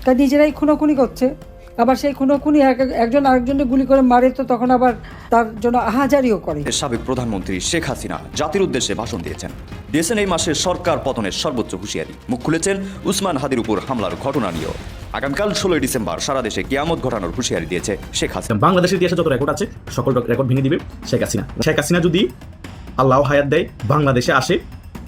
তাই নিজেরাই খুনোখুনি করছে। আবার সেই খুনোখুনি একজন আরেকজনকে গুলি করে মারে, তো তখন আবার তার জন্য আহাজারিও করে। সাবেক প্রধানমন্ত্রী শেখ হাসিনা জাতির উদ্দেশ্যে ভাষণ দিয়েছেন এই মাসে সরকার পতনের সর্বোচ্চ হুঁশিয়ারি। মুখ খুলেছেন উসমান হাদির উপর হামলার ঘটনা নিয়েও। আগামীকাল 16 ডিসেম্বর সারা দেশে কিয়ামত ঘটানোর হুঁশিয়ারি দিয়েছে শেখ হাসিনা। বাংলাদেশের ইতিহাসে যত রেকর্ড আছে সকল রেকর্ড ভেঙে দিবে শেখ হাসিনা। শেখ হাসিনা যদি আল্লাহ হায়াত দেয় বাংলাদেশে আসে,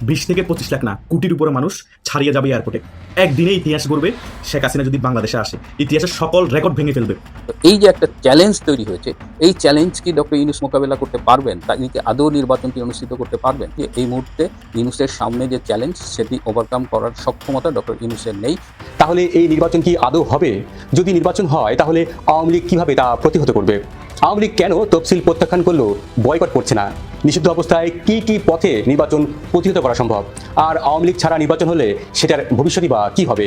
20 থেকে 25 লাখ না কোটির উপরে মানুষ ছাড়িয়ে যাবে এয়ারপোর্টে। একদিনে ইতিহাস করবে শেখ হাসিনা যদি বাংলাদেশে আসে, ইতিহাসের সকল রেকর্ড ভেঙে ফেলবে। এই যে একটা চ্যালেঞ্জ তৈরি হয়েছে, এই চ্যালেঞ্জ কি ডক্টর ইউনূস মোকাবেলা করতে পারবেন? তিনি কি আদৌ নির্বাচনটি অনুষ্ঠিত করতে পারবেন? এই মুহূর্তে ইউনূসের সামনে যে চ্যালেঞ্জ, সেটি ওভারকাম করার সক্ষমতা ডক্টর ইউনূসের নেই। তাহলে এই নির্বাচন কি আদৌ হবে? যদি নির্বাচন হয় তাহলে আওয়ামী লীগ কিভাবে তা প্রতিহত করবে? আওয়ামী লীগ কেন তফসিল প্রত্যাখ্যান করলেও বয়কট করছে না? নিষিদ্ধ অবস্থায় কি পথে নির্বাচন প্রতিহত করা সম্ভব? আর আওয়ামী লীগ ছাড়া নির্বাচন হলে সেটার ভবিষ্যৎই বা কি হবে?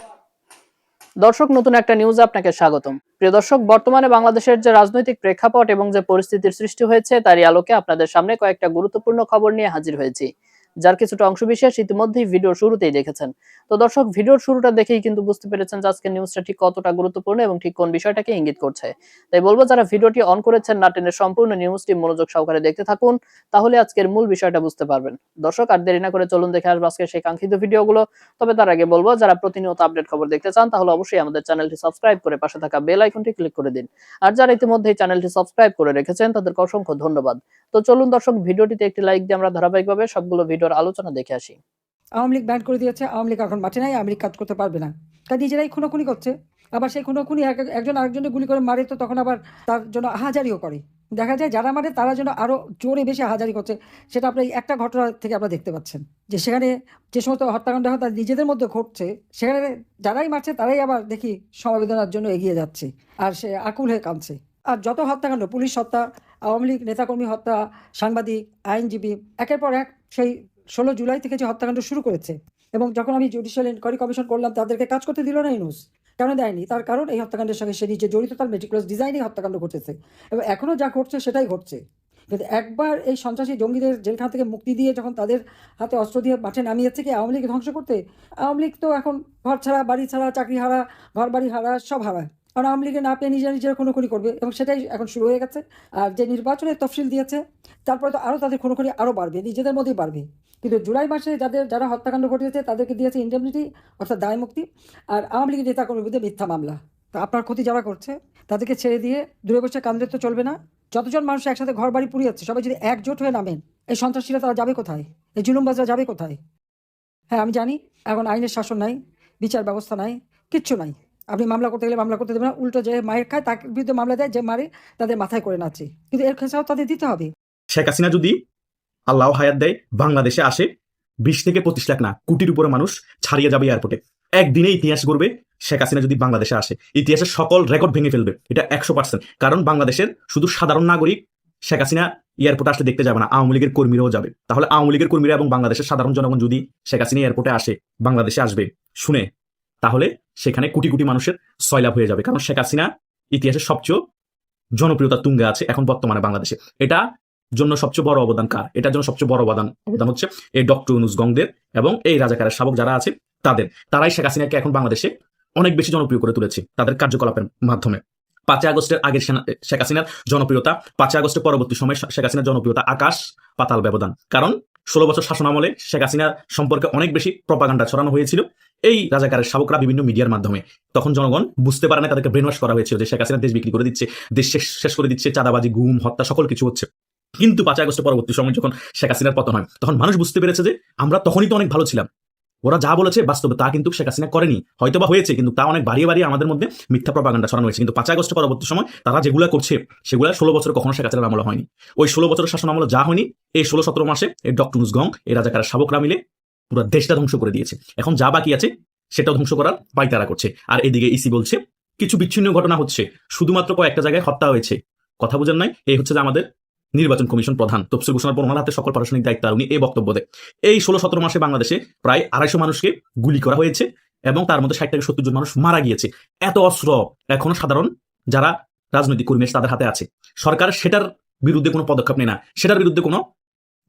দর্শক, নতুন একটা নিউজ আপনাকে স্বাগতম। প্রিয় দর্শক, বর্তমানে বাংলাদেশের যে রাজনৈতিক প্রেক্ষাপট এবং যে পরিস্থিতির সৃষ্টি হয়েছে, তারই আলোকে আপনাদের সামনে কয়েকটা গুরুত্বপূর্ণ খবর নিয়ে হাজির হয়েছি, যার কিছুটা অংশবিশেষ ইতিমধ্যেই ভিডিওর শুরুতেই দেখেছেন। তো দর্শক, ভিডিওর শুরুটা দেখেই কিন্তু বুঝতে পেরেছেন যে আজকের নিউজটা ঠিক কতটা গুরুত্বপূর্ণ এবং ঠিক কোন বিষয়টাকে ইঙ্গিত করছে। তাই বলবো, যারা ভিডিওটি অন করেছেন না টেনে সম্পূর্ণ নিউজটি মনোযোগ সহকারে দেখতে থাকুন, তাহলে আজকের মূল বিষয়টা বুঝতে পারবেন। দর্শক, আর দেরি না করে চলুন দেখে আসবো আজকে সেই কাঙ্ক্ষিত ভিডিওগুলো। তবে তার আগে বলবো, যারা প্রতিনিয়ত আপডেট খবর দেখতে চান তাহলে অবশ্যই আমাদের চ্যানেলটি সাবস্ক্রাইব করে পাশে থাকা বেল আইকনটি ক্লিক করে দিন। আর যারা ইতিমধ্যেই চ্যানেলটি সাবস্ক্রাইব করে রেখেছেন তাদেরকে অসংখ্য ধন্যবাদ। তো চলুন দর্শক, ভিডিওটিতে একটি লাইক দিয়ে আমরা ধারাবাহিকভাবে সবগুলো ভিডিওর আলোচনা দেখে আসি। আওয়ামী লীগ ব্যান করে দিয়েছে, আওয়ামী লীগ এখন মাঠে নাই, আওয়ামী লীগ কাজ করতে পারবে না। তাই নিজেরাই খুনোখুনি করছে। আবার সেই খুনোখুনি একজন আরেকজনকে গুলি করে মারে, তো তখন আবার তার জন্য আহাজারিও করে। দেখা যায় যারা মারে তারা যেন আরও জোরে বেশি আহাজারি করছে। সেটা আপনার একটা ঘটনা থেকে আপনারা দেখতে পাচ্ছেন যে সেখানে যে সমস্ত হত্যাকাণ্ড হয় তার নিজেদের মধ্যে ঘটছে, সেখানে যারাই মারছে তারাই আবার দেখি সমবেদনার জন্য এগিয়ে যাচ্ছে, আর সে আকুল হয়ে কাঁদছে। আর যত হত্যাকাণ্ড, পুলিশ হত্যা, আওয়ামী লীগ নেতাকর্মী হত্যা, সাংবাদিক, আইনজীবী, একের পর এক সেই 16 জুলাই থেকে যে হত্যাকাণ্ড শুরু করেছে। এবং যখন আমি জুডিশিয়াল ইনকোয়ারি কমিশন করলাম, তাদেরকে কাজ করতে দিল না ইউনূস। কেন দেয়নি? তার কারণ এই হত্যাকাণ্ডের সঙ্গে সে নিজে জড়িত, তার মেটিকুলাস ডিজাইনেই হত্যাকাণ্ড ঘটেছে এবং এখনও যা ঘটছে সেটাই ঘটছে। কিন্তু একবার এই সন্ত্রাসী জঙ্গিদের জেলখানা থেকে মুক্তি দিয়ে যখন তাদের হাতে অস্ত্র দিয়ে মাঠে নামিয়েছে কি আওয়ামী লীগকে ধ্বংস করতে, আওয়ামী লীগ তো এখন ঘর ছাড়া, বাড়ি ছাড়া, চাকরি হারা, ঘর বাড়ি হারা, সব হারা। কারণ আওয়ামী লীগে না পেয়ে নিজেরা খুনোখুনি করবে এবং সেটাই এখন শুরু হয়ে গেছে। আর যে নির্বাচনের তফসিল দিয়েছে, তারপরে তো আরও তাদের খুনোখুনি আরও বাড়বে, নিজেদের মধ্যেই বাড়বে। কিন্তু জুলাই মাসে যারা হত্যাকাণ্ড ঘটিয়েছে তাদেরকে দিয়েছে ইন্ডেমনিটি, অর্থাৎ দায় মুক্তি। আর আওয়ামী লীগের নেতাকর্মীর বিরুদ্ধে মিথ্যা মামলা। তা আপনার ক্ষতি যারা করছে তাদেরকে ছেড়ে দিয়ে দূরে বসে কাঁদলে তো চলবে না। যতজন মানুষ একসাথে ঘর বাড়ি পুড়িয়ে যাচ্ছে, সবাই যদি একজোট হয়ে নামেন, এই সন্ত্রাসীরা তারা যাবে কোথায়? এই জুলুমবাজরা যাবে কোথায়? হ্যাঁ, আমি জানি এখন আইনের শাসন নাই, বিচার ব্যবস্থা নাই, কিচ্ছু নাই। আপনি মামলা করতে গেলে মামলা করতে দেবেন না, উল্টো যে মায়ের খায় তার বিরুদ্ধে মামলা দেয়, যে মারে তাদের মাথায় করে নাচে। কিন্তু এর খেসাও তাদের দিতে হবে। শেখ হাসিনা যদি আল্লাহ হায়াত দেয় বাংলাদেশে আসে, 20 থেকে 25 লাখ না কোটির উপরে মানুষ ছাড়িয়ে যাবে এয়ারপোর্টে। একদিনে ইতিহাস করবে শেখ হাসিনা যদি বাংলাদেশে আসে, ইতিহাসের সকল রেকর্ড ভেঙে ফেলবে। এটা 100%। কারণ বাংলাদেশের শুধু সাধারণ নাগরিক শেখ হাসিনা এয়ারপোর্টে আসলে দেখতে যাবে না, আওয়ামী লীগের কর্মীরাও যাবে। তাহলে আওয়ামী লীগের কর্মীরা এবং বাংলাদেশের সাধারণ জনগণ যদি শেখ হাসিনা এয়ারপোর্টে আসে, বাংলাদেশে আসবে শুনে, তাহলে সেখানে কোটি কোটি মানুষের সয়লাভ হয়ে যাবে। কারণ শেখ হাসিনা ইতিহাসের সবচেয়ে জনপ্রিয়তা তুঙ্গে আছে এখন বর্তমানে বাংলাদেশে। এটা জন্য সবচেয়ে বড় অবদান কার? এটার জন্য সবচেয়ে বড় অবদান হচ্ছে এই ডক্টর ইউনূস গংদের এবং এই রাজাকারের শাবক যারা আছে তারাই শেখ হাসিনাকে এখন বাংলাদেশে অনেক বেশি জনপ্রিয় করে তুলেছে তাদের কার্যকলাপের মাধ্যমে। 5 আগস্টের আগে শেখ হাসিনার জনপ্রিয়তা, 5 আগস্টের পরবর্তী সময় শেখ হাসিনার জনপ্রিয়তা আকাশ পাতাল ব্যবধান। কারণ 16 বছর শাসন আমলে শেখ হাসিনার সম্পর্কে অনেক বেশি প্রপাগান্ডা ছড়ানো হয়েছিল এই রাজাকারের শাবকরা বিভিন্ন মিডিয়ার মাধ্যমে। তখন জনগণ বুঝতে পারে না, তাদেরকে ব্রেনওয়াশ করা হয়েছিল যে শেখ হাসিনা দেশ বিক্রি করে দিচ্ছে, দেশ শেষ করে দিচ্ছে, চাঁদাবাজি, গুম, হত্যা সকল কিছু হচ্ছে। কিন্তু 5 আগস্টের পরবর্তী সময় যখন শেখ হাসিনার পতন হয়, তখন মানুষ বুঝতে পেরেছে যে আমরা তখনই তো অনেক ভালো ছিলাম। ওরা যা বলেছে বাস্তবে তা কিন্তু শেখ হাসিনা করেনি, হয়তোবা হয়েছে, কিন্তু তা অনেক বাড়িয়ে বাড়িয়ে আমাদের মধ্যে মিথ্যা প্রপাগান্ডা ছড়ানো হয়েছে। কিন্তু 5 আগস্টের পরবর্তী সময় তারা যেগুলো করছে সেগুলো 16 বছর কখনো শেখ হাসিনার আমলে হয়নি। ওই 16 বছরের শাসন আমলে যা হয়নি, এই 16-17 মাসে এই ডক্টর ইউনূস গং, এই রাজাকারের শাবকরা মিলে পুরো দেশটা ধ্বংস করে দিয়েছে। এখন যা বাকি আছে সেটাও ধ্বংস করার পায়তারা করছে। আর এদিকে ইসি বলছে কিছু বিচ্ছিন্ন ঘটনা হচ্ছে, শুধুমাত্র কয়েকটা জায়গায় হত্যা হয়েছে। কথা বুঝেন নাই? এই হচ্ছে যে আমাদের নির্বাচন কমিশন প্রধান তফসিল ঘোষণার পর ওনার হাতে সকল প্রশাসনিক দায়িত্ব, আর উনি এই বক্তব্য দেয়। এই 16-17 মাসে বাংলাদেশে প্রায় 250 মানুষকে গুলি করা হয়েছে এবং তার মধ্যে 60 থেকে 70 জন মানুষ মারা গিয়েছে। এত অস্ত্র এখনো সাধারণ যারা রাজনৈতিক কর্মী তাদের হাতে আছে। সরকার সেটার বিরুদ্ধে কোনো পদক্ষেপ নেয় না, সেটার বিরুদ্ধে কোনো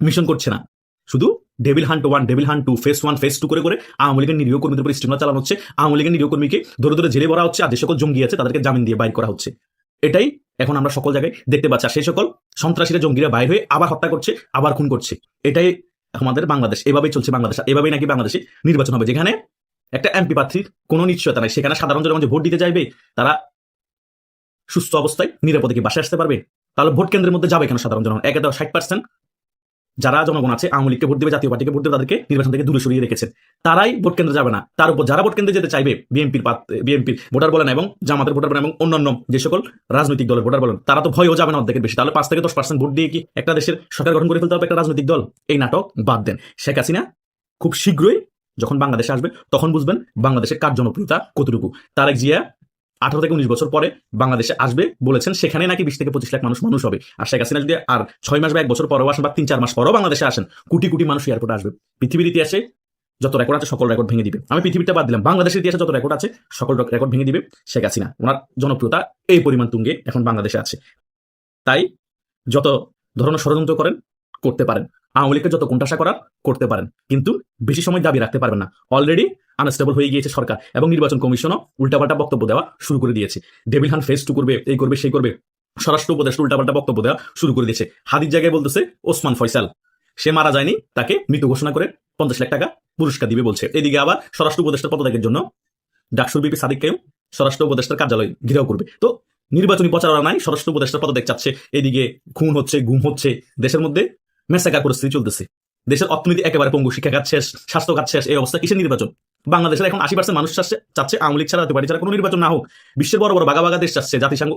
মিশন করছে না, শুধু devil hunt 1, devil hunt 2, face 1, face 2 করে করে আওয়ামী লীগের নিরীহ কর্মীদের উপর স্টিমার চালানো হচ্ছে। আওয়ামী লীগের নিরীহ কর্মীকে ধরে ধরে জেলে ভরা হচ্ছে, আর যে সকল জঙ্গি আছে তাদেরকে জামিন দিয়ে বাইর করা হচ্ছে। এটাই এখন আমরা সকল জায়গায় দেখতে পাচ্ছি। আর সেই সকল সন্ত্রাসীরা, জঙ্গিরা বাইর হয়ে আবার হত্যা করছে, আবার খুন করছে। এটাই আমাদের বাংলাদেশ, এভাবেই চলছে বাংলাদেশ। এভাবেই নাকি বাংলাদেশে নির্বাচন হবে, যেখানে একটা এমপি প্রার্থীর কোনো নিশ্চয়তা নাই। সেখানে সাধারণ জনগণ যে ভোট দিতে চাইবে তারা সুস্থ অবস্থায় নিরাপদে কি বাসায় আসতে পারবে? তাহলে ভোট কেন্দ্রের মধ্যে যাবে কেন সাধারণ জনগণ? 60% যারা জনগণ আছে আওয়ামী লীগকে ভোট দেবে, জাতীয় পার্টিকে ভোট দেবে, তাদেরকে নির্বাচন থেকে দূরে সরিয়ে রেখেছেন। তারাই ভোট কেন্দ্রে যাবে না। তার উপর যারা ভোট কেন্দ্রে যেতে চাইবে, বিএনপির ভোটার বলেন এবং জামাতের ভোটার বলেন এবং অন্যান্য যে সকল রাজনৈতিক দলের ভোটার বলেন, তারা তো ভয়ও যাবে না অর্ধেকের বেশি। তাহলে 5 থেকে 10% ভোট দিয়ে কি একটা দেশের সরকার গঠন করে ফেলতে হবে একটা রাজনৈতিক দল? এই নাটক বাদ দেন। শেখ হাসিনা খুব শীঘ্রই যখন বাংলাদেশে আসবে তখন বুঝবেন বাংলাদেশের কার জনপ্রিয়তা কতটুকু। তারেক জিয়া 18 থেকে 19 বছর পরে বাংলাদেশে আসবে বলেছেন, সেখানে নাকি 20 থেকে 25 লাখ মানুষ হবে। আর শেখ হাসিনা যদি আর 6 মাস বা 1 বছর পরেও আসেন বা 3-4 মাস পরেও বাংলাদেশে আসেন, কোটি কোটি মানুষ এয়ারপোর্টে আসবে। পৃথিবীর ইতিহাসে যত রেকর্ড আছে সকল রেকর্ড ভেঙে দিবে। আমি পৃথিবীটা বাদ দিলাম, বাংলাদেশের ইতিহাসে যত রেকর্ড আছে সকল রেকর্ড ভেঙে দিবে শেখ হাসিনা। ওনার জনপ্রিয়তা এই পরিমাণ তুঙ্গে এখন বাংলাদেশে আছে। তাই যত ধরনের ষড়যন্ত্র করেন করতে পারেন, আওয়ামী লীগকে যত কোণঠাসা করার করতে পারেন, কিন্তু বেশি সময় দাবি রাখতে পারবেন না। অলরেডি আনস্টেবল হয়ে গিয়েছে সরকার এবং নির্বাচন কমিশনও উল্টাপাল্টা বক্তব্য দেওয়া শুরু করে দিয়েছে। ডেভিল হান্ট ফেস 2 করবে, এই করবে, সেই করবে। স্বরাষ্ট্র উপদেষ্টা উল্টাপাল্টা বক্তব্য দেওয়া শুরু করে দিয়েছে। হাদির জায়গায় বলতেছে ওসমান ফয়সাল সে মারা যায়নি, তাকে মৃত ঘোষণা করে 50 লাখ টাকা পুরস্কার দিবে বলছে। এদিকে আবার স্বরাষ্ট্র উপদেষ্টার পদত্যাগের জন্য ডাকসুর বিপি সাদিককেও স্বরাষ্ট্র উপদেষ্টার কার্যালয় ঘেরাও করবে। তো নির্বাচনী প্রচারণা নাই, স্বরাষ্ট্র উপদেষ্টার পদত্যাগ চাচ্ছে। এদিকে খুন হচ্ছে, গুম হচ্ছে, দেশের মধ্যে মেসাকার পরিস্থিতি চলতেছে। দেশের অর্থনীতি একেবারে পঙ্গু, শিক্ষা খাত শেষ, স্বাস্থ্য খাত শেষ। এই অবস্থা কিসের নির্বাচন? বাংলাদেশের এখন 80% মানুষ চাচ্ছে আওয়ামী লীগ ছাড়া, জাতীয় পার্টি ছাড়া কোনো নির্বাচন না হোক। বিশ্বের বড় বড় বাঘা দেশ চাচ্ছে,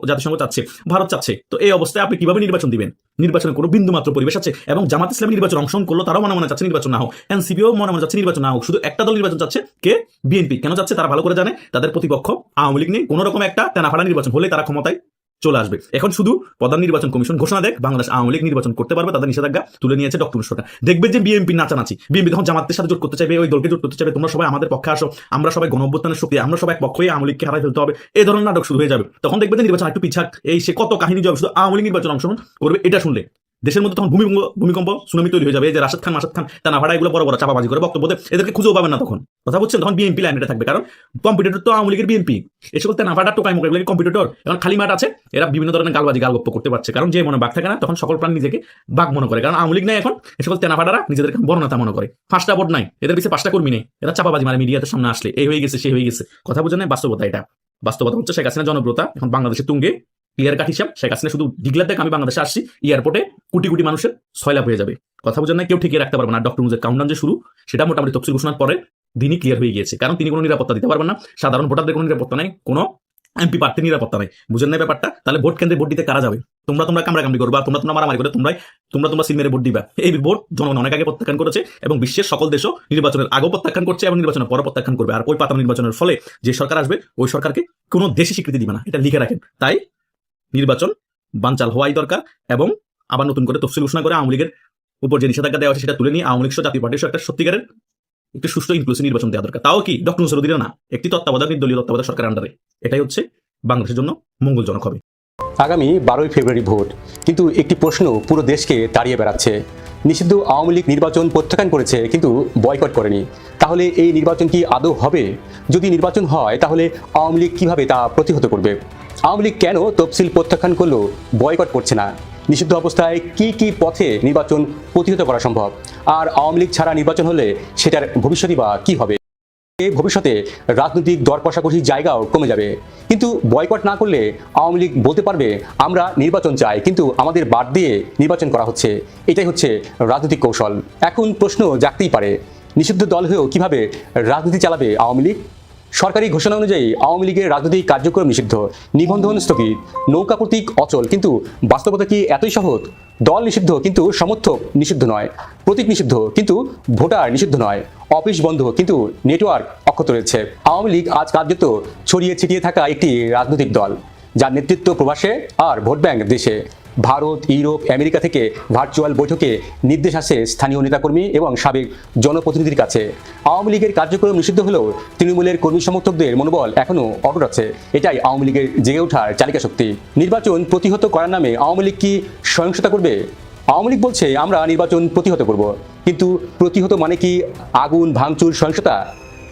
জাতিসংঘ চাচ্ছে, ভারত চাচ্ছে। তো এই অবস্থায় আপনি কিভাবে নির্বাচন দিবেন? নির্বাচনের কোনো বিন্দু মাত্র পরিবেশ আছে? এবং জামাত ইসলামী নির্বাচন অংশগ্রহণ করলো, তারাও মনে মনে চাচ্ছে নির্বাচন না হোক। এনসিপিও মনে মনে চাচ্ছে নির্বাচন না হোক। শুধু একটা দল নির্বাচন চাচ্ছে, কে? বিএনপি। কেন চাচ্ছে? তারা ভালো করে জানে তাদের প্রতিপক্ষ আওয়ামী লীগ নিয়ে কোনো রকম একটা তেনাফাড়া নির্বাচন হলে তারা ক্ষমতায় চলে আসবে। এখন শুধু প্রধান নির্বাচন কমিশন ঘোষণা দেখ বাংলাদেশ আওয়ামী লীগ নির্বাচন করতে পারবে, তাদের নিষেধাজ্ঞা তুলে নিয়েছে ডক্টর সরকার। দেখবে যে বিএনপি নাচানাচি, বিএনপি তখন জামাতের সাথে জোট করতে চাইবে, ওই দলকে জোট করতে চাইবে, তোমরা সবাই আমাদের পক্ষে আসো, আমরা সবাই গণঅভ্যুত্থানের শক্তি, আমরা সবাই এক পক্ষ হয়ে আওয়ামী লীগকে হারাই ফেলতে হবে, এই ধরনের নাটক শুরু হয়ে যাবে। তখন দেখবে যে নির্বাচন একটু পিছাক, এই সে কত কাহিনী যাবে, শুধু আওয়ামী লীগ নির্বাচন অংশগ্রহণ করবে। এটা শুনলে দেশের মধ্যে তখন ভূমিকম্প সুনামি তৈরি হয়ে যাবে। এই যে রাশেদ খান, তারা ভাড়া এগুলো বড় বড় চাপাবাজি করে বক্তব্য দেয়, এদেরকে খুঁজেও পাবেন না তখন। কথা বলছেন, তখন বিএনপি লাইনে থাকবে, কারণ কম্পিটিটর তো আওয়ামী লীগের বিএনপি। এই সকল তেনাফাটা টোকাই মোকাই এগুলো কম্পিটিটর। এখন খালি মাঠ আছে, এরা বিভিন্ন ধরনের গালগপ্প করতে পারছে, কারণ যে মনে বাঘ থাকে না তখন সকল প্রাণ নিজেকে বাঘ মনে করে। কারণ আওয়ামী লীগ নাই এখন, এই সকল তেনাফাটারা নিজেদেরকে বড় নেতা মনে করে। 5টা ভোট নাই, এদের পিছিয়ে 5টা কর্মী নেই, এরা চাপাবাজি মারে মিডিয়াতে সামনে আসলে, এই হয়ে গেছে, সেই হয়ে গেছে। কথা বুঝে নেই, বাস্তবতা এটা। বাস্তবতা হচ্ছে শেখ হাসিনা জনপ্রিয়তা এখন বাংলাদেশের তুঙ্গে। ক্লিয়ার কাট হিসাব, শেখ হাসিনা শুধু ডিক্লেয়ার দেখ আমি বাংলাদেশে আসছি, এয়ারপোর্টে কোটি কোটি মানুষের সয়লাভ হয়ে যাবে। কথা বুঝেন না, কেউ ঠিকই রাখতে পারবে না। ডক্টর মুজের কাউন্টডাউন যে শুরু, সেটা মোটামুটি তফসিল ঘোষণার পরে দিনই ক্লিয়ার হয়ে গিয়েছে, কারণ তিনি কোনো নিরাপত্তা দিতে পারবেন না। সাধারণ ভোটারদের কোনো নিরাপত্তা নাই, কোনো এমপি প্রার্থীর নিরাপত্তা নাই। বুঝেন না ব্যাপারটা? তাহলে ভোট কেন্দ্রে ভোট দিতে কারা যাবে? তোমরা কামড়াকামড়ি করবা, তোমরা মারামারি করে, তোমরা সিল মেরে ভোট দিবা। এই ভোট জনগণ অনেক আগে প্রত্যাখ্যান করেছে এবং বিশ্বের সকল দেশও নির্বাচনের আগেও প্রত্যাখ্যান করছে এবং নির্বাচনের পরে প্রত্যাখ্যান করবে। আর ওই পাতানো নির্বাচনের ফলে যে সরকার আসবে, ওই সরকারকে কোনো দেশে স্বীকৃতি দিবে না, এটা লিখে রাখেন। তাই নির্বাচন বানচাল হওয়াই দরকার এবং আবার নতুন করে তফসিল ঘোষণা করে আওয়ামী লীগের উপর যে নিষেধাজ্ঞা দেওয়া আছে সেটা তুলে নিয়ে আওয়ামী লীগ জাতীয় পার্টির একটা সত্যিকারের একটি সুষ্ঠু ইনক্লুসিভ নির্বাচন দেওয়া দরকার। তাও কি ডক্টর মুসের অধীনে না, একটি তত্ত্বাবধায়ক নির্দলীয় তত্ত্বাবধায়ক সরকারের আন্ডারে। এটাই হচ্ছে বাংলাদেশের জন্য মঙ্গলজনক হবে। আগামী 12ই ফেব্রুয়ারি ভোট, কিন্তু একটি প্রশ্ন পুরো দেশকে তাড়িয়ে বেড়াচ্ছে। নিষিদ্ধ আওয়ামী লীগ নির্বাচন প্রত্যাখ্যান করেছে কিন্তু বয়কট করেনি। তাহলে এই নির্বাচন কি আদৌ হবে? যদি নির্বাচন হয় তাহলে আওয়ামী লীগ কিভাবে তা প্রতিহত করবে? আওয়ামী লীগ কেন তফসিল প্রত্যাখ্যান করলেও বয়কট করছে না? নিষিদ্ধ অবস্থায় কি কি পথে নির্বাচন প্রতিহত করা সম্ভব? আর আওয়ামী লীগ ছাড়া নির্বাচন হলে সেটার ভবিষ্যৎই বা কি হবে? ভবিষ্যতে রাজনৈতিক দর কষাকষির জায়গাও কমে যাবে। কিন্তু বয়কট না করলে আওয়ামী লীগ বলতে পারবে আমরা নির্বাচন চাই, কিন্তু আমাদের বাদ দিয়ে নির্বাচন করা হচ্ছে। এটাই হচ্ছে রাজনৈতিক কৌশল। এখন প্রশ্ন জাগতেই পারে, নিষিদ্ধ দল হয়েও কিভাবে রাজনীতি চালাবে আওয়ামী লীগ? সরকারি ঘোষণা অনুযায়ী আওয়ামী লীগের রাজনৈতিক কার্যক্রম নিষিদ্ধ, নিবন্ধন স্থগিত, নৌকা প্রতীক অচল। কিন্তু বাস্তবতা কি এতই সহজ? দল নিষিদ্ধ কিন্তু সমর্থক নিষিদ্ধ নয়, প্রতীক নিষিদ্ধ কিন্তু ভোটার নিষিদ্ধ নয়, অফিস বন্ধ কিন্তু নেটওয়ার্ক অক্ষত রয়েছে। আওয়ামী লীগ আজ কার্যত ছড়িয়ে ছিটিয়ে থাকা একটি রাজনৈতিক দল, যার নেতৃত্ব প্রবাসে আর ভোট ব্যাংক দেশে। ভারত, ইউরোপ, আমেরিকা থেকে ভার্চুয়াল বৈঠকে নির্দেশ আসে স্থানীয় নেতাকর্মী এবং সাবেক জনপ্রতিনিধির কাছে। আওয়ামী লীগের কার্যক্রম নিষিদ্ধ হলেও তৃণমূলের কর্মী সমর্থকদের মনোবল এখনও অটুট আছে। এটাই আওয়ামী লীগের জেগে ওঠার চালিকা শক্তি। নির্বাচন প্রতিহত করার নামে আওয়ামী লীগ কি সহিংসতা করবে? আওয়ামী লীগ বলছে আমরা নির্বাচন প্রতিহত করব, কিন্তু প্রতিহত মানে কি আগুন, ভাঙচুর, সহিংসতা?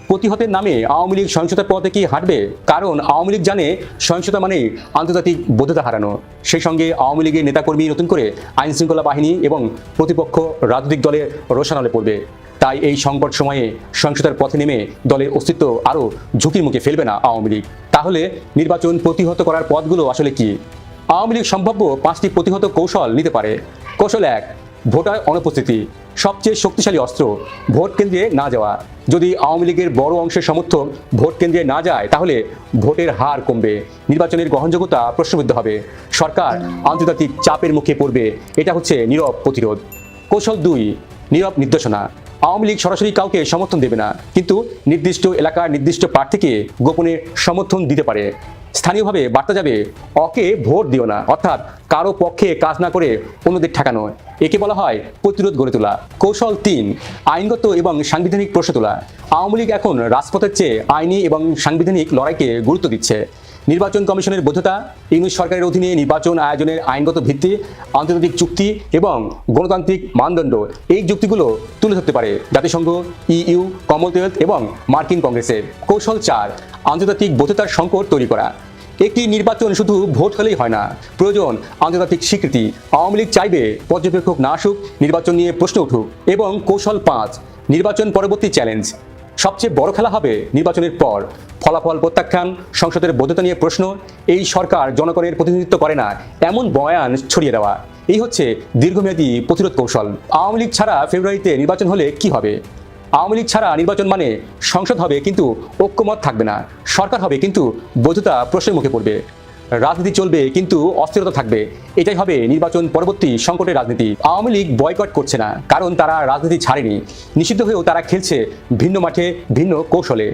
প্রতিহতের নামে আওয়ামী লীগ সহিংসতার পথে কি হাঁটবে? কারণ আওয়ামী লীগ জানে সহিংসতা মানে আন্তর্জাতিক বৈধতা হারানো। সেই সঙ্গে আওয়ামী লীগের নেতাকর্মী নতুন করে আইন শৃঙ্খলা বাহিনী এবং প্রতিপক্ষ রাজনৈতিক দলের রোশানলে পড়বে। তাই এই সংকট সময়ে সহিংসতার পথে নেমে দলের অস্তিত্ব আরও ঝুঁকির মুখে ফেলবে না আওয়ামী লীগ। তাহলে নির্বাচন প্রতিহত করার পথগুলো আসলে কি? আওয়ামী লীগ সম্ভাব্য 5টি প্রতিহত কৌশল নিতে পারে। কৌশল 1, ভোটার অনুপস্থিতি। সবচেয়ে শক্তিশালী অস্ত্র, ভোট কেন্দ্রে না যাওয়া। যদি আওয়ামী লীগের বড় অংশের সমর্থক ভোট কেন্দ্রে না যায় তাহলে ভোটের হার কমবে, নির্বাচনের গ্রহণযোগ্যতা প্রশ্নবিদ্ধ হবে, সরকার আন্তর্জাতিক চাপের মুখে পড়বে। এটা হচ্ছে নীরব প্রতিরোধ। কৌশল 2, নীরব নির্দেশনা। আওয়ামী লীগ সরাসরি কাউকে সমর্থন দেবে না, কিন্তু নির্দিষ্ট এলাকার নির্দিষ্ট প্রার্থীকে গোপনে সমর্থন দিতে পারে। স্থানীয়ভাবে বার্তা যাবে, অকে ভোট দিও না, অর্থাৎ কারো পক্ষে কাজ না করে অন্যদের ঠেকানো। একে বলা হয় প্রতিরোধ গড়ে তোলা। কৌশল 3, আইনগত এবং সাংবিধানিক প্রশ্ন তোলা। আওয়ামী লীগ এখন রাজপথের চেয়ে আইনি এবং সাংবিধানিক লড়াইকে গুরুত্ব দিচ্ছে। নির্বাচন কমিশনের বৈধতা, ইউনূস সরকারের অধীনে নির্বাচন আয়োজনের আইনগত ভিত্তি, আন্তর্জাতিক চুক্তি এবং গণতান্ত্রিক মানদণ্ড, এই যুক্তিগুলো তুলে ধরতে পারে জাতিসংঘ, ইইউ, কমনওয়েলথ এবং মার্কিন কংগ্রেসের। কৌশল 4, আন্তর্জাতিক বৈধতার সংকট তৈরি করা। একটি নির্বাচন শুধু ভোট হলেই হয় না, প্রয়োজন আন্তর্জাতিক স্বীকৃতি। আওয়ামী লীগ চাইবে পর্যবেক্ষক না আসুক, নির্বাচন নিয়ে প্রশ্ন উঠুক। এবং কৌশল 5, নির্বাচন পরবর্তী চ্যালেঞ্জ। সবচেয়ে বড় খেলা হবে নির্বাচনের পর। ফলাফল প্রত্যাখ্যান, সংসদের বৈধতা নিয়ে প্রশ্ন, এই সরকার জনগণের প্রতিনিধিত্ব করে না এমন বয়ান ছড়িয়ে দেওয়া। এই হচ্ছে দীর্ঘমেয়াদী প্রতিরোধ কৌশল। আওয়ামী লীগ ছাড়া ফেব্রুয়ারিতে নির্বাচন হলে কি হবে? আওয়ামী লীগ ছাড়া নির্বাচন মানে সংসদ হবে কিন্তু ঐক্যমত থাকবে না, সরকার হবে কিন্তু বৈধতা প্রশ্নের মুখে পড়বে, রাজনীতি চলবে কিন্তু অস্থিরতা থাকবে। এটাই হবে নির্বাচন পরবর্তী সংকটের রাজনীতি। আওয়ামী লীগ বয়কট করছে না, কারণ তারা রাজনীতি ছাড়েনি। নিষিদ্ধ হয়েও তারা খেলছে ভিন্ন মাঠে, ভিন্ন কৌশলে।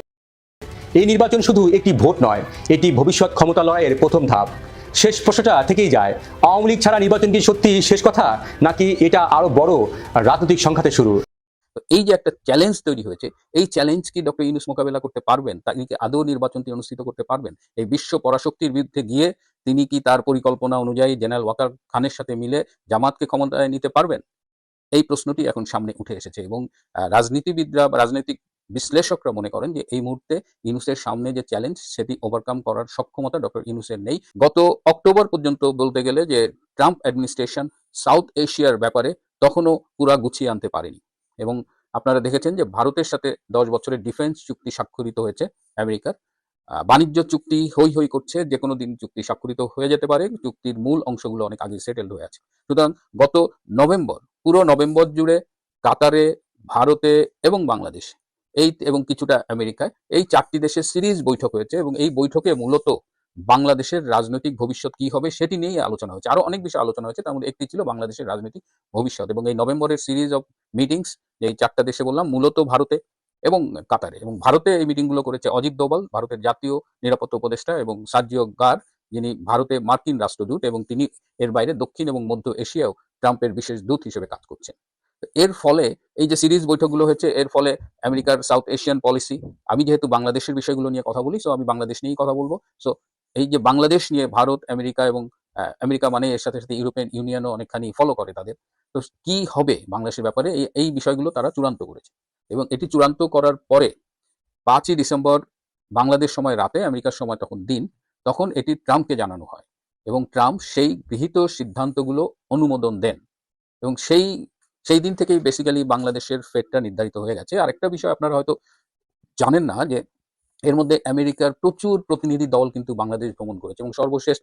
এই নির্বাচন শুধু একটি ভোট নয়, এটি ভবিষ্যৎ ক্ষমতা লড়াইয়ের প্রথম ধাপ। শেষ প্রশ্নটা থেকেই যায়, আওয়ামী লীগ ছাড়া নির্বাচন কি সত্যি শেষ কথা, নাকি এটা আরো বড় রাজনৈতিক সংঘাতের শুরু? তো এই যে একটা চ্যালেঞ্জ তৈরি হয়েছে, এই চ্যালেঞ্জ কি ডক্টর ইউনূস মোকাবেলা করতে পারবেন? তিনি কি আদৌ নির্বাচনটি অনুষ্ঠিত করতে পারবেন? এই বিশ্ব পরাশক্তির বিরুদ্ধে গিয়ে তিনি কি তার পরিকল্পনা অনুযায়ী জেনারেল ওয়াকার খানের সাথে মিলে জামাতকে ক্ষমতায় নিতে পারবেন? এই প্রশ্নটি এখন সামনে উঠে এসেছে এবং রাজনীতিবিদরা বা রাজনৈতিক বিশ্লেষকরা মনে করেন যে এই মুহূর্তে ইউনূসের সামনে যে চ্যালেঞ্জ সেটি ওভারকাম করার সক্ষমতা ডক্টর ইউনূসের নেই। গত অক্টোবর পর্যন্ত বলতে গেলে যে ট্রাম্প অ্যাডমিনিস্ট্রেশন সাউথ এশিয়ার ব্যাপারে তখনও পুরা গুছিয়ে আনতে পারেনি এবং আপনারা দেখেছেন যে ভারতের সাথে 10 বছরের ডিফেন্স চুক্তি স্বাক্ষরিত হয়েছে আমেরিকার। বাণিজ্য চুক্তি হই হই করছে, যে কোনো দিন চুক্তি স্বাক্ষরিত হয়ে যেতে পারে। চুক্তির মূল অংশগুলো অনেক আগে সেটেলড হয়ে আছে। সুতরাং গত নভেম্বর, পুরো নভেম্বর জুড়ে কাতারে, ভারতে এবং বাংলাদেশে এবং কিছুটা আমেরিকায় এই 4টি দেশের সিরিজ বৈঠক হয়েছে এবং এই বৈঠকে মূলত বাংলাদেশের রাজনৈতিক ভবিষ্যৎ কি হবে সেটি নিয়েই আলোচনা হয়েছে। আরো অনেক বিষয় আলোচনা হয়েছে, তার মধ্যে একটি ছিল বাংলাদেশের রাজনৈতিক ভবিষ্যৎ। এবং এই নভেম্বরের সিরিজ অফ মিটিংস, এই 4টা দেশে বললাম, মূলত ভারতে এবং কাতারে। এবং ভারতে এই মিটিংগুলো করেছে অজিত দোভাল, ভারতের জাতীয় নিরাপত্তা উপদেষ্টা, এবং সার্জিও গার, যিনি ভারতে মার্কিন রাষ্ট্রদূত এবং তিনি এর বাইরে দক্ষিণ এবং মধ্য এশিয়াও ট্রাম্পের বিশেষ দূত হিসেবে কাজ করছেন। এর ফলে এই যে সিরিজ বৈঠকগুলো হয়েছে, এর ফলে আমেরিকার সাউথ এশিয়ান পলিসি, আমি যেহেতু বাংলাদেশের বিষয়গুলো নিয়ে কথা বলি, সো আমি বাংলাদেশ নিয়েই কথা বলবো। সো এই যে বাংলাদেশ নিয়ে ভারত, আমেরিকা এবং আমেরিকা মানে এর সাথে সাথে ইউরোপিয়ান ইউনিয়নও অনেকখানি ফলো করে তাদের। তো কি হবে বাংলাদেশের ব্যাপারে, এই বিষয়গুলো তারা চূড়ান্ত করেছে এবং এটি চূড়ান্ত করার পরে 5ই ডিসেম্বর বাংলাদেশ সময় রাতে, আমেরিকার সময় তখন দিন, তখন এটি ট্রাম্পকে জানানো হয় এবং ট্রাম্প সেই গৃহীত সিদ্ধান্তগুলো অনুমোদন দেন এবং সেই দিন থেকেই বেসিক্যালি বাংলাদেশের ফেটটা নির্ধারিত হয়ে গেছে। আরেকটা বিষয় আপনারা হয়তো জানেন না যে এর মধ্যে আমেরিকার প্রচুর প্রতিনিধি দল কিন্তু বাংলাদেশ ভ্রমণ করেছে এবং সর্বশেষ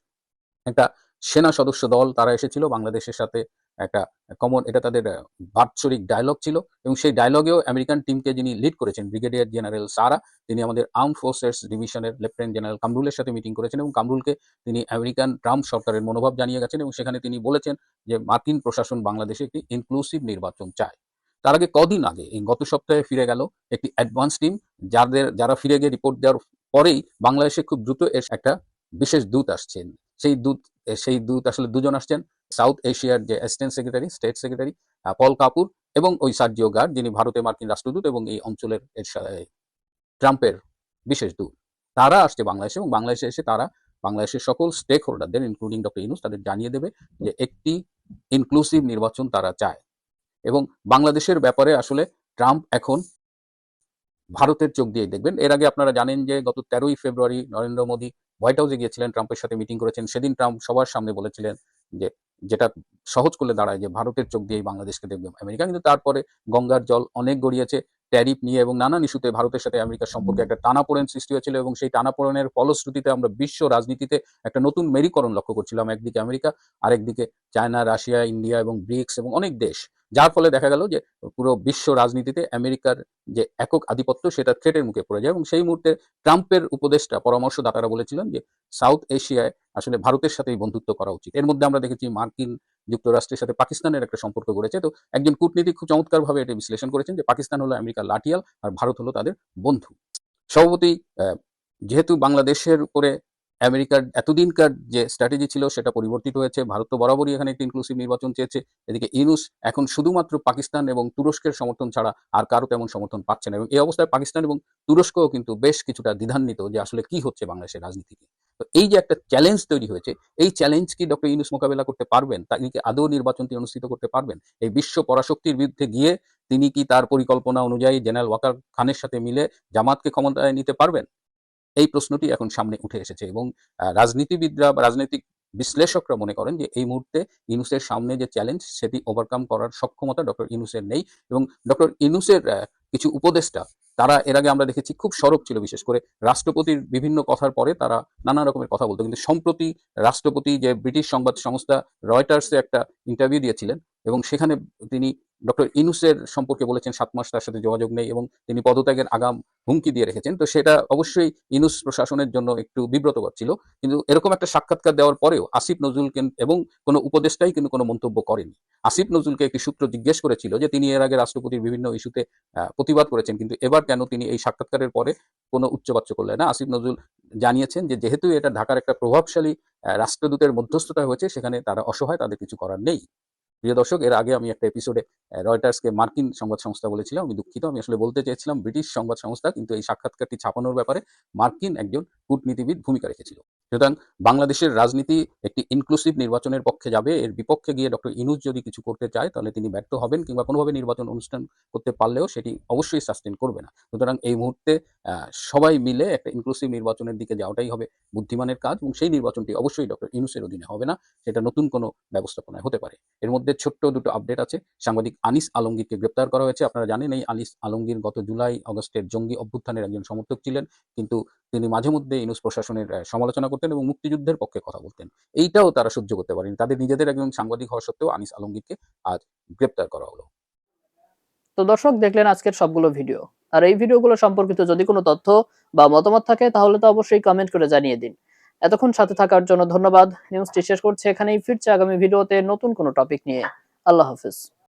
একটা সেনা সদস্য দল তারা এসেছিল বাংলাদেশের সাথে। একটা কমন, এটা তাদের বাৎসরিক ডায়লগ ছিল এবং সেই ডায়লগেও আমেরিকান টিমকে যিনি লিড করেছেন, ব্রিগেডিয়ার জেনারেল সারা, তিনি আমাদের আর্ম ফোর্সেস ডিভিশনের লেফটেন্যান্ট জেনারেল কামরুলের সাথে মিটিং করেছেন এবং কামরুলকে তিনি আমেরিকান ট্রাম্প সরকারের মনোভাব জানিয়ে গেছেন এবং সেখানে তিনি বলেছেন যে মার্কিন প্রশাসন বাংলাদেশে একটি ইনক্লুসিভ নির্বাচন চায়। তার আগে কদিন আগে, এই গত সপ্তাহে ফিরে গেল একটি অ্যাডভান্স টিম, যারা ফিরে গিয়ে রিপোর্ট দেওয়ার পরেই বাংলাদেশে খুব দ্রুত এর একটা বিশেষ দূত আসছেন। সেই দূত আসলে দুজন আসছেন, সাউথ এশিয়ার যে অ্যাসিস্ট্যান্ট সেক্রেটারি, স্টেট সেক্রেটারি পল কাপুর, এবং ওই সার্জিও গার, যিনি ভারতে মার্কিন রাষ্ট্রদূত এবং এই অঞ্চলের ট্রাম্পের বিশেষ দূত। তারা আসছে বাংলাদেশে এবং বাংলাদেশে এসে তারা বাংলাদেশের সকল স্টেক হোল্ডারদের ইনক্লুডিং ডক্টর ইউনূস তাদের জানিয়ে দেবে যে একটি ইনক্লুসিভ নির্বাচন তারা চায় এবং বাংলাদেশের ব্যাপারে আসলে ট্রাম্প এখন ভারতের চোখ দিয়ে দেখবেন। এর আগে আপনারা জানেন যে গত 13ই ফেব্রুয়ারি নরেন্দ্র মোদী হোয়াইট হাউসে গিয়েছিলেন, ট্রাম্পের সাথে মিটিং করেছেন। সেদিন ট্রাম্প সবার সামনে বলেছিলেন যে যেটা সহজ করলে দাঁড়ায় যে ভারতের চোখ দিয়েই বাংলাদেশকে দেখবে আমেরিকা। কিন্তু তারপরে গঙ্গার জল অনেক গড়িয়েছে, ট্যারিফ নিয়ে এবং নানান ইস্যুতে ভারতের সাথে আমেরিকার সম্পর্কে একটা টানাপোড়েন সৃষ্টি হয়েছিল এবং সেই টানাপোড়েনের ফলশ্রুতিতে আমরা বিশ্ব রাজনীতিতে একটা নতুন মেরুকরণ লক্ষ্য করছিলাম। একদিকে আমেরিকা, আরেকদিকে চায়না, রাশিয়া, ইন্ডিয়া এবং ব্রিক্স এবং অনেক দেশ, যার ফলে দেখা গেল যে পুরো বিশ্ব রাজনীতিতে আমেরিকার যে একক আধিপত্য সেটা থ্রেটের মুখে পড়ে যায়। এবং সেই মুহূর্তে ট্রাম্পের উপদেষ্টা পরামর্শদাতারা বলেছিলেন যে সাউথ এশিয়ায় আসলে ভারতের সাথেই বন্ধুত্ব করা উচিত। এর মধ্যে আমরা দেখেছি মার্কিন যুক্তরাষ্ট্রের সাথে পাকিস্তানের একটা সম্পর্ক গড়েছে। তো একজন কূটনীতিক খুব চমৎকারভাবে এটি বিশ্লেষণ করেছেন যে পাকিস্তান হলো আমেরিকার লাঠিয়াল আর ভারত হলো তাদের বন্ধু। স্বভাবতই যেহেতু বাংলাদেশের উপরে আমেরিকার এতদিনকার যে স্ট্র্যাটেজি ছিল সেটা পরিবর্তিত হয়েছে। ভারত তো বরাবরই এখানে একটি ইনক্লুসিভ নির্বাচন চেয়েছে। এদিকে ইউনূস এখন শুধুমাত্র পাকিস্তান এবং তুরস্কের সমর্থন ছাড়া আর কারো তেমন সমর্থন পাচ্ছে না। এবং এই অবস্থায় পাকিস্তান এবং তুরস্কও কিন্তু বেশ কিছুটা দ্বিধান্বিত যে আসলে কি হচ্ছে বাংলাদেশের রাজনীতিতে। তো এই যে একটা চ্যালেঞ্জ তৈরি হয়েছে, এই চ্যালেঞ্জ কি ডক্টর ইউনূস মোকাবেলা করতে পারবেন? তিনি কি আদৌ নির্বাচনটি অনুষ্ঠিত করতে পারবেন? এই বিশ্ব পরাশক্তির বিরুদ্ধে গিয়ে তিনি কি তার পরিকল্পনা অনুযায়ী জেনারেল ওয়াকার খানের সাথে মিলে জামাতকে ক্ষমতায় নিতে পারবেন? এই প্রশ্নটি এখন সামনে উঠে এসেছে এবং রাজনীতিবিদরা বা রাজনৈতিক বিশ্লেষকরা মনে করেন যে এই মুহূর্তে ইউনূসের সামনে যে চ্যালেঞ্জ সেটি ওভারকাম করার সক্ষমতা ডক্টর ইউনূসের নেই। এবং ডক্টর ইউনূসের কিছু উপদেষ্টা, তারা এর আগে আমরা দেখেছি খুব সরব ছিল, বিশেষ করে রাষ্ট্রপতির বিভিন্ন কথার পরে তারা নানা রকমের কথা বলতো। কিন্তু সম্প্রতি রাষ্ট্রপতি যে ব্রিটিশ সংবাদ সংস্থা রয়টার্সে একটা ইন্টারভিউ দিয়েছিলেন এবং সেখানে তিনি ডক্টর ইউনূসের সম্পর্কে বলেছেন 7 মাস তার সাথে যোগাযোগ নেই এবং তিনি পদত্যাগের আগাম হুমকি দিয়ে রেখেছেন। তো সেটা অবশ্যই ইউনূস প্রশাসনের জন্য একটু বিব্রতকর ছিল। কিন্তু এরকম একটা সাক্ষাৎকার দেওয়ার পরেও আসিফ নজরুল এবং কোনো উপদেষ্টাই কিন্তু কোনো মন্তব্য করেনি। আসিফ নজরুলকে একটি সূত্র জিজ্ঞেস করেছিল যে তিনি এর আগে রাষ্ট্রপতির বিভিন্ন ইস্যুতে প্রতিবাদ করেছেন, কিন্তু এবার কেন তিনি এই সাক্ষাৎকারের পরে কোনো উচ্চবাচ্য করলেন না। আসিফ নজরুল জানিয়েছেন যে যেহেতু এটা ঢাকার একটা প্রভাবশালী রাষ্ট্রদূতের মধ্যস্থতায় হয়েছে, সেখানে তারা অসহায়, তাদের কিছু করার নেই। প্রিয় দর্শক, এর আগে আমি একটা এপিসোডে রয়টার্সকে মার্কিন সংবাদ সংস্থা বলেছিলাম। আমি দুঃখিত, আমি আসলে বলতে চেয়েছিলাম ব্রিটিশ সংবাদ সংস্থা, কিন্তু এই সাক্ষাৎকারটি ছাপানোর ব্যাপারে মার্কিন একজন কূটনীতিবিদ ভূমিকা রেখেছিল। সুতরাং বাংলাদেশের রাজনীতি একটি ইনক্লুসিভ নির্বাচনের পক্ষে যাবে। এর বিপক্ষে গিয়ে ডক্টর ইউনূস যদি কিছু করতে চায় তাহলে তিনি ব্যর্থ হবেন, কিংবা কোনোভাবে নির্বাচন অনুষ্ঠান করতে পারলেও সেটি অবশ্যই সাস্টেন করবে না। সুতরাং এই মুহূর্তে সবাই মিলে একটা ইনক্লুসিভ নির্বাচনের দিকে যাওয়াটাই হবে বুদ্ধিমানের কাজ এবং সেই নির্বাচনটি অবশ্যই ডক্টর ইউনূসের অধীনে হবে না, সেটা নতুন কোনো ব্যবস্থাপনায় হতে পারে। এর মধ্যে ছোট্ট দুটো আপডেট আছে। সাংবাদিক আনিস আলমগীরকে গ্রেপ্তার করা হয়েছে। আপনারা জানেন এই আনিস আলমগীর গত জুলাই আগস্টের জঙ্গি অভ্যুত্থানের একজন সমর্থক ছিলেন, কিন্তু তিনি মাঝে মধ্যে ইউনূস প্রশাসনের সমালোচনা করতেন এবং মুক্তিযুদ্ধের পক্ষে কথা বলতেন। এইটাও তারা সহ্য করতে পারেনি। তাদের নিজেদের একজন সাংবাদিক হওয়া সত্ত্বেও আনিস আলমগীরকে আজ গ্রেপ্তার করা হলো। তো দর্শক, দেখলেন আজকের সবগুলো ভিডিও। আর এই ভিডিওগুলো সম্পর্কিত যদি কোনো তথ্য বা মতামত থাকে তাহলে তো অবশ্যই কমেন্ট করে জানিয়ে দিন। এতক্ষণ সাথে থাকার জন্য ধন্যবাদ। নিউজটি শেষ করছে এখানেই, ফিরছে আগামী ভিডিওতে নতুন কোনো টপিক নিয়ে। আল্লাহ হাফেজ।